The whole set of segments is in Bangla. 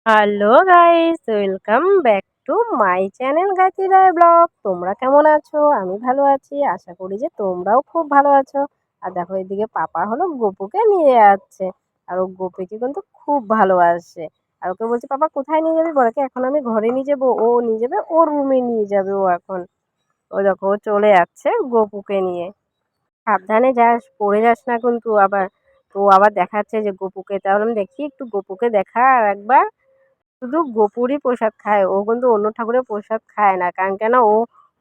Hello guys, welcome back to my channel Gayatri Roy blog. তোমরা কেমন আছো? আমি ভালো আছি। আশা করি যে তোমরাও খুব ভালো আছো। আর দেখো এদিকে পাপা হলো গপুকে নিয়ে যাচ্ছে। আর ও গপুকে কিন্তু খুব ভালোবাসে। আর ওকে বলছে, পাপা কোথায় নিয়ে যাবি? বলে কি, এখন আমি ঘরে নিয়ে যাবো। ও নিয়ে যাবে, ওর রুমে নিয়ে যাবে ও এখন। ওই দেখো ও চলে যাচ্ছে গপুকে নিয়ে। সাবধানে যাস, পড়ে যাস না কিন্তু আবার। তো আবার দেখাচ্ছে যে গপুকে, তাহলে আমি দেখি একটু গপুকে দেখা আর একবার। শুধু গোপুরই প্রসাদ খায়, ও কিন্তু অন্য ঠাকুরের প্রসাদ খায় না। কারণ কেন, ও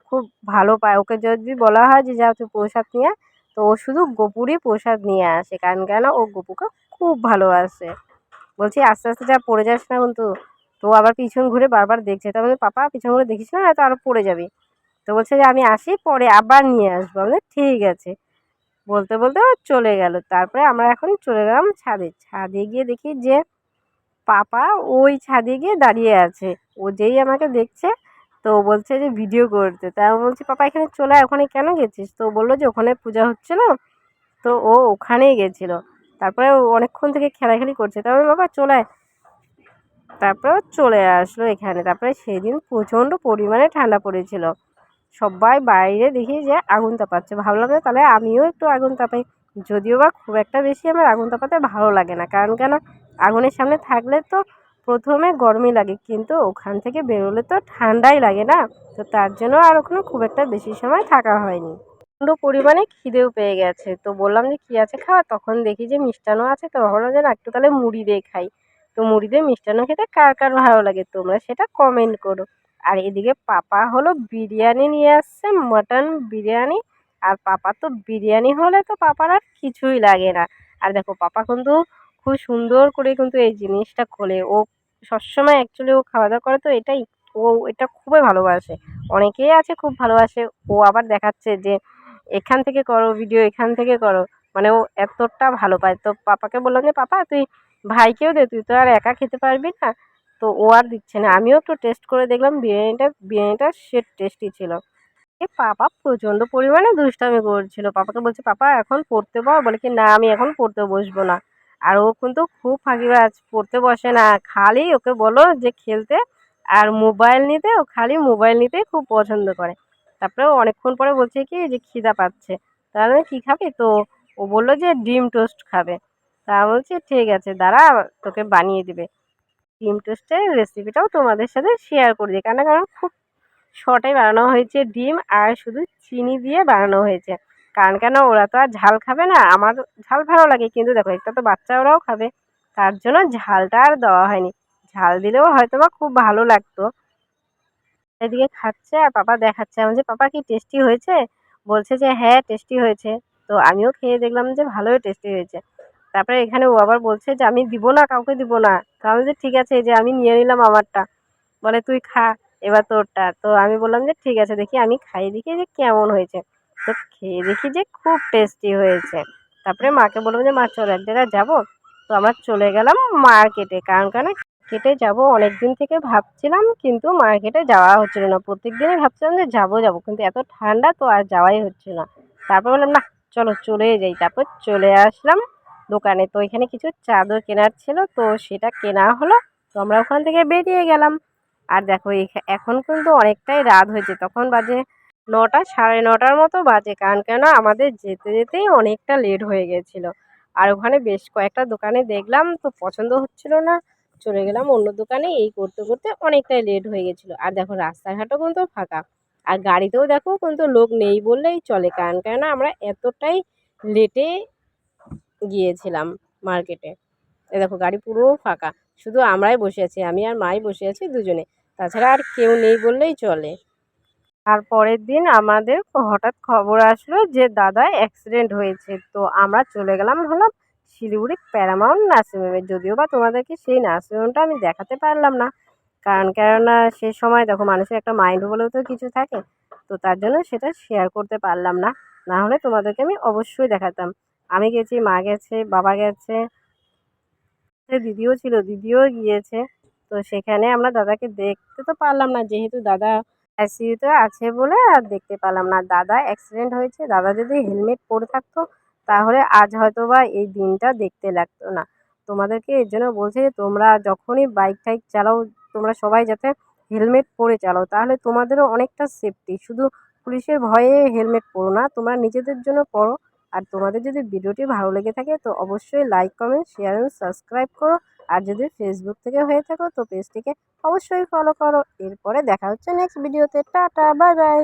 খুব ভালো পায়। ওকে যদি বলা হয় যে যাও তুই প্রসাদ নিয়ে আয়, তো ও শুধু গোপুরই প্রসাদ নিয়ে আসে। কারণ কেন, ও গোপুকে খুব ভালোবাসে। বলছি আস্তে আস্তে যা, পড়ে যাস না কিন্তু। তো আবার পিছন ঘুরে বারবার দেখছে, তার মানে পাপা পিছন ঘুরে দেখিস না, তো আরো পড়ে যাবি। তো বলছে যে আমি আসি, পরে আবার নিয়ে আসবো। আমি বললাম, ঠিক আছে। বলতে বলতে ও চলে গেল। তারপরে আমরা এখন চলে গেলাম ছাদে। ছাদে গিয়ে দেখি যে পাপা ওই ছাদে গিয়ে দাঁড়িয়ে আছে। ও যেই আমাকে দেখছে, তো ও বলছে যে ভিডিও করতে। তা আমি বলছি, পাপা এখানে চলে আয়, ওখানে কেন গেছিস? তো ও বললো যে ওখানে পূজা হচ্ছিল, তো ও ওখানেই গেছিল। তারপরে ও অনেকক্ষণ থেকে খেলাখেলি করছে, তারপরে বাবা চলে আয়। তারপরে ও চলে আসলো এখানে। তারপরে সেদিন প্রচণ্ড পরিমাণে ঠান্ডা পড়েছিল। সবাই বাইরে দেখি যে আগুন তাপাচ্ছে। ভাবলাম যে তাহলে আমিও একটু আগুন তাপাই। যদিও বা খুব একটা বেশি আমার আগুন তাপাতে ভালো লাগে না। কারণ কেন, আগুনের সামনে থাকলে তো প্রথমে গরমই লাগে, কিন্তু ওখান থেকে বেরোলে তো ঠান্ডাই লাগে না। তো তার জন্য আর ওখানে খুব একটা বেশি সময় থাকা হয়নি। প্রচণ্ড পরিমাণে খিদেও পেয়ে গেছে। তো বললাম যে কি আছে খাওয়া? তখন দেখি যে মিষ্টান্ন আছে। তো ভাবলাম যে না, একটু তাহলে মুড়ি দিয়ে খাই। তো মুড়ি দিয়ে মিষ্টান্ন খেতে কার কার ভালো লাগে তোমরা সেটা কমেন্ট করো। আর এদিকে পাপা হলো বিরিয়ানি নিয়ে আসছে, মটন বিরিয়ানি। আর পাপা তো বিরিয়ানি হলে তো পাপার আর কিছুই লাগে না। আর দেখো পাপা কিন্তু খুব সুন্দর করে কিন্তু এই জিনিসটা খোলে। ও সবসময় অ্যাকচুয়ালি ও খাওয়া দাওয়া করে, তো এটাই ও এটা খুবই ভালোবাসে। অনেকেই আছে খুব ভালোবাসে। ও আবার দেখাচ্ছে যে এখান থেকে করো ভিডিও, এখান থেকে করো। মানে ও এতটা ভালো পায়। তো পাপাকে বললাম যে পাপা তুই ভাইকেও দে, তুই তো আর একা খেতে পারবি না। তো ও আর দিচ্ছে না। আমিও একটু টেস্ট করে দেখলাম, বিরিয়ানিটা সে টেস্টি ছিল। পাপা প্রচন্ড পরিমাণে দুষ্টামি করছিল। পাপাকে বলছে, পাপা এখন পড়তে বস। বলে কি, না আমি এখন পড়তে বসবো না। আর ও কিন্তু খুব ফাঁকিবাজ, পড়তে বসে না। খালি ওকে বলো যে খেলতে আর মোবাইল নিতে, ও খালি মোবাইল নিতেই খুব পছন্দ করে। তারপরে ও অনেকক্ষণ পরে বলছে কি যে খিদা পাচ্ছে। তাহলে কি খাবি? তো ও বললো যে ডিম টোস্ট খাবে। তা আমি বলছি ঠিক আছে, দাঁড়া তোকে বানিয়ে দিবে। ডিম টোস্টের রেসিপিটাও তোমাদের সাথে শেয়ার করে দিই। কারণ খুব শর্টে বানানো হয়েছে। ডিম আর শুধু চিনি দিয়ে বানানো হয়েছে। কারণ কেন, ওরা তো আর ঝাল খাবে না। আমার ঝাল ভালো লাগে, কিন্তু দেখো একটা তো বাচ্চা, ওরাও খাবে। তার জন্য ঝালটা আর দেওয়া হয়নি। ঝাল দিলেও হয়তো বা খুব ভালো লাগতো। এদিকে খাচ্ছে আর পাপা দেখাচ্ছে আমি যে, পাপা কি টেস্টি হয়েছে? বলছে যে হ্যাঁ টেস্টি হয়েছে। তো আমিও খেয়ে দেখলাম যে ভালোই টেস্টি হয়েছে। তারপরে এখানে ও আবার বলছে যে আমি দিব না, কাউকে দিব না। তো আমি যে ঠিক আছে, এই যে আমি নিয়ে নিলাম আমারটা। বলে তুই খা এবার তোরটা। তো আমি বললাম যে ঠিক আছে, দেখি আমি খাইয়ে দেখি যে কেমন হয়েছে। তো খেয়ে দেখি যে খুব টেস্টি হয়েছে। তারপরে মাকে বললাম যে মা চলো এক জায়গায় যাবো। তো আমরা চলে গেলাম মার্কেটে। কারণ কেন, মার্কেটে যাবো অনেক দিন থেকে ভাবছিলাম, কিন্তু মার্কেটে যাওয়া হচ্ছিল না। প্রত্যেক দিনই ভাবছিলাম যে যাবো যাবো, কিন্তু এত ঠান্ডা তো আর যাওয়াই হচ্ছে না। তারপর বললাম না, চলো চলে যাই। তারপর চলে আসলাম দোকানে। তো এখানে কিছু চাদর কেনার ছিল, তো সেটা কেনা হলো। তো আমরা ওখান থেকে বেরিয়ে গেলাম। আর দেখো এখন কিন্তু অনেকটাই রাত হয়েছে। তখন বাজে ৯টা, সাড়ে ৯টার মতো বাজে। কারণ কেন, আমাদের যেতে যেতেই অনেকটা লেট হয়ে গেছিল। আর ওখানে বেশ কয়েকটা দোকানে দেখলাম, তো পছন্দ হচ্ছিল না। চলে গেলাম অন্য দোকানে। এই করতে করতে অনেকটাই লেট হয়ে গেছিল। আর দেখো রাস্তাঘাটও কিন্তু ফাঁকা। আর গাড়িতেও দেখো কিন্তু লোক নেই বললেই চলে। কারণ কেন, আমরা এতটাই লেটে গিয়েছিলাম মার্কেটে। এ দেখো গাড়ি পুরো ফাঁকা। শুধু আমরাই বসে আছি, আমি আর মাই বসে আছি দুজনে। তাছাড়া আর কেউ নেই বললেই চলে। আর পরের দিন আমাদের হঠাৎ খবর আসলো যে দাদার অ্যাক্সিডেন্ট হয়েছে। তো আমরা চলে গেলাম হলাম শিলিগুড়ি প্যারামাউন্ট নার্সিংহোমে। যদিও বা তোমাদেরকে সেই নার্সিংহোমটা আমি দেখাতে পারলাম না। কারণ কেননা সে সময় দেখো মানুষের একটা মাইন্ড বলেও তো কিছু থাকে। তো তার জন্য সেটা শেয়ার করতে পারলাম না। না হলে তোমাদেরকে আমি অবশ্যই দেখাতাম। আমি গেছি, মা গেছে, বাবা গেছে, দিদিও ছিল, দিদিও গিয়েছে। তো সেখানে আমরা দাদাকে দেখতে তো পারলাম না, যেহেতু দাদা আইসিইউতে আছে বলে আর দেখতে পেলাম না। দাদা অ্যাক্সিডেন্ট হয়েছে। দাদা যদি হেলমেট পরে থাকতো, তাহলে আজ হয়তো বা এই দিনটা দেখতে লাগতো না। তো তোমাদেরকে এর জন্য বলছি যে তোমরা যখনই বাইক টাইক চালাও তোমরা সবাই যাতে হেলমেট পরে চালাও, তাহলে তোমাদেরও অনেকটা সেফটি। শুধু পুলিশের ভয়ে হেলমেট পরো না, তোমরা নিজেদের জন্য পরো। আর তোমাদের যদি ভিডিওটি ভালো লেগে থাকে তো অবশ্যই লাইক, কমেন্ট, শেয়ার এবং সাবস্ক্রাইব করো। আর যদি ফেসবুক থেকে হয়ে থাকো তো পেজটিকে অবশ্যই ফলো করো। এরপরে দেখা হচ্ছে নেক্সট ভিডিওতে। Tata, bye bye.